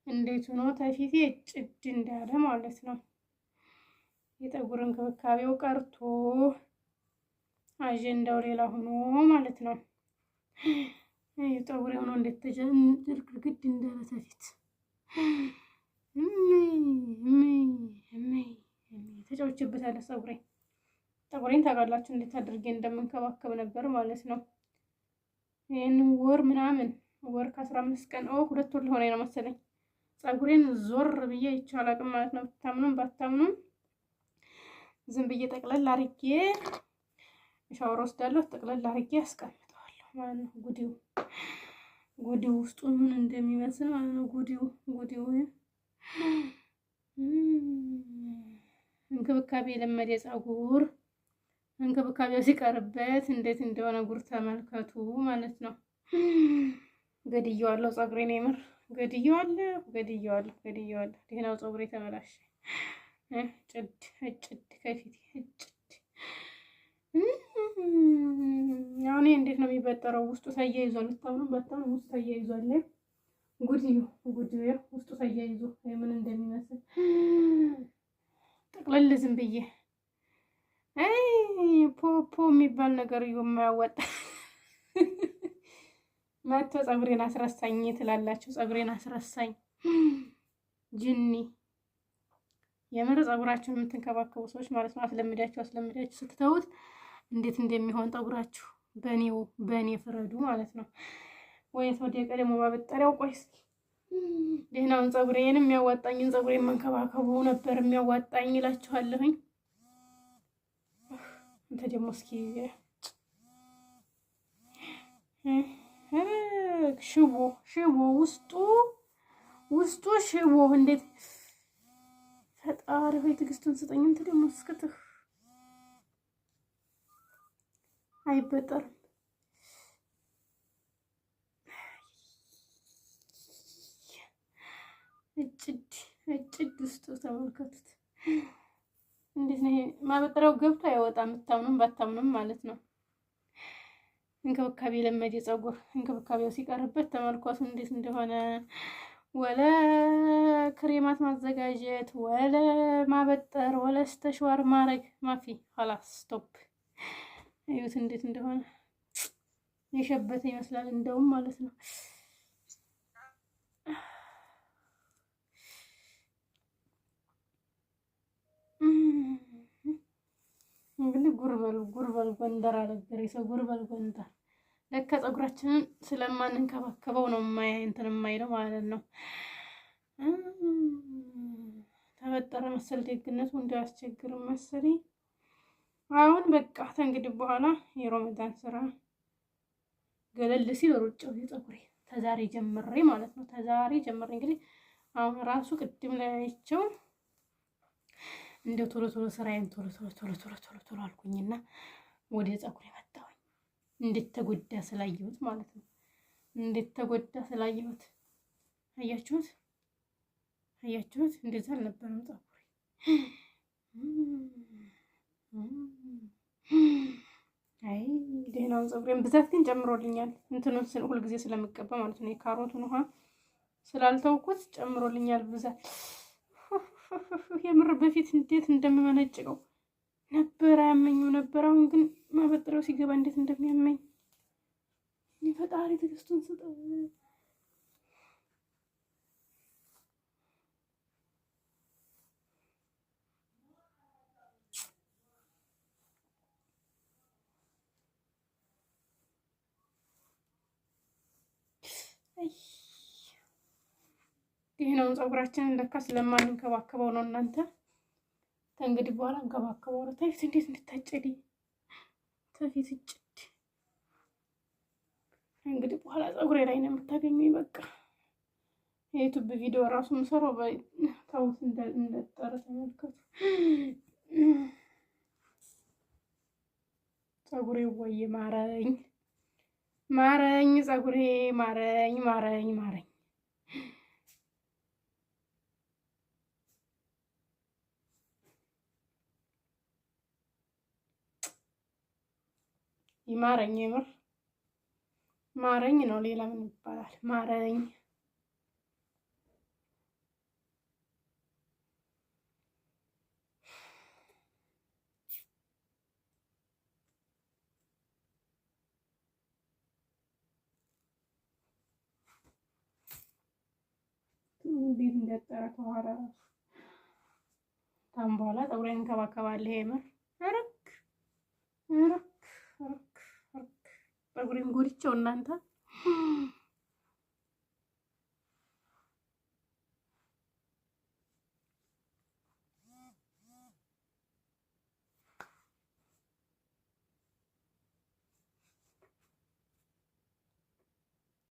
እንዴት ሆኖ ተፊቴ ጭድ እንዳለ ማለት ነው። የፀጉር እንክብካቤው ቀርቶ አጀንዳው ሌላ ሆኖ ማለት ነው። ፀጉሬ ሆኖ እንዴት ተጀንድርግድ እንዳለ ተፊት ተጫውቼበታለሁ። ፀጉሬን ታውቃላችሁ እንዴት አድርጌ እንደምንከባከብ ነበር ማለት ነው። ይህን ወር ምናምን ወር ከ15 ቀን 2 ወር ሊሆነኝ ነው መሰለኝ ፀጉሬን ዞር ብዬ አይቼው አላውቅም ማለት ነው። ብታምኑም ባታምኑም ዝም ብዬ ጠቅለል አድርጌ ሻወር ወስዳለሁ፣ ጠቅለል አድርጌ አስቀምጠዋለሁ ማለት ነው። ጉዲው ውስጡ ምን እንደሚመስል ማለት ነው። ጉዲው እንክብካቤ የለመደ ፀጉር እንክብካቤው ሲቀርበት እንዴት እንደሆነ ጉር ተመልከቱ ማለት ነው። ገድየዋለሁ ፀጉሬን የምር ገድየዋለሁ። ደህናው ፀጉሬ ተበላሸ። ጭድ ከፊቴ ጭድ። አሁን እንዴት ነው የሚበጠረው? ውስጡ ተያይዟል። ብታምኑም ባታምኑም ውስጡ ተያይዟል። ጉዲው ውስጡ ተያይዞ ምን እንደሚመስል ጠቅለል ዝም ብዬ ፖፖ የሚባል ነገር የማያወጣ መቶ ፀጉሬን አስረሳኝ ትላላችሁ። ፀጉሬን አስረሳኝ ጅኒ። የምር ፀጉራችሁን የምትንከባከቡ ሰዎች ማለት ነው አስለምዳችሁ ስትተውት እንዴት እንደሚሆን ፀጉራችሁ በእኔ ፍረዱ ማለት ነው። ወይስ ወደ ቀደሞ ማበጠሪያው? ቆይ እስኪ ደህናውን ፀጉሬን የሚያዋጣኝን ፀጉሬን መንከባከቡ ነበር የሚያዋጣኝ እላችኋለሁኝ። እንተ ደግሞ እስኪ ሽቦ ውስጡ ሽቦ እንዴት ፈጣሪ ሆይ ትዕግስቱን ስጠኝ። እንተ ደግሞ እስክትህ አይበጠርም። እጭድ ውስጡ ተመልከቱት። እንዴት ነው ይሄ ማበጠሪያው ገብቶ አይወጣም። ብታምኑም ባታምኑም ማለት ነው። እንክብካቤ የለመደ ፀጉር እንክብካቤው ሲቀርበት ተመልከቱ እንዴት እንደሆነ። ወለ ክሬማት ማዘጋጀት ወለ ማበጠር ወለ ስተሽዋር ማድረግ ማፊ ኸላስ ስቶፕ። እዩት እንዴት እንደሆነ የሸበተ ይመስላል እንደውም ማለት ነው። እንግዲህ ጉርበል ጎንደር አለገር የሰው ጉርበል ጎንደር ለካ ፀጉራችንን ስለማንንከባከበው ነው እንትን የማይለው ማለት ነው። ተበጠረ መሰል ደግነቱ እንዳያስቸግርም መሰለኝ። አሁን በቃ ከእንግዲህ በኋላ የሮመዳን ስራ ገለል ሲል ሩጫው ፀጉሬ ተዛሬ ጀምሬ ማለት ነው። ተዛሬ ጀምሬ እንግዲህ አሁን ራሱ ቅድም ላይ አይቼው እንደው ቶሎ ስራዬን ቶሎ አልኩኝና ወደ ፀጉሬ መጣሁኝ። እንዴት ተጎዳ ስላየሁት ማለት ነው። እንዴት ተጎዳ ስላየሁት አያችሁት? እንደዛ አልነበረም ፀጉሬ። አይ ደህናውን ፀጉሬን ብዛት ግን ጨምሮልኛል። እንትኑን ሁልጊዜ ስለምቀባ ማለት ነው። የካሮቱን ውሃ ስላልተውኩት ጨምሮልኛል ብዛት። የምር በፊት እንዴት እንደምመነጭቀው ነበር አያመኝም ነበር። አሁን ግን ማበጠሪያው ሲገባ እንዴት እንደሚያመኝ ፈጣሪ ትዕግስቱን ስጠው። ይሄንን ፀጉራችንን ለካ ስለማንንከባከበው ነው እናንተ። ከእንግዲህ በኋላ እንከባከበው ነው። ተፊት እንዴት እንድታጨዲ ተፊት እጭድ። እንግዲህ በኋላ ፀጉሬ ላይ ነው የምታገኙኝ። በቃ የዩቲዩብ ቪዲዮ ራሱ የምሰራው ታውት እንደጠረ ተመልከቱ። ፀጉሬ ወይ ማረኝ ፀጉሬ ማረኝ። ይማረኝ የምር ማረኝ ነው። ሌላ ምን ይባላል? ማረኝ እንዴት እንደጠራ ከኋላ ራሱ ታም በኋላ ፀጉሬን እንከባከባለሁ። የምር አረክ አረክ አረክ አረክ ፀጉሬን ጎድቼው እናንተ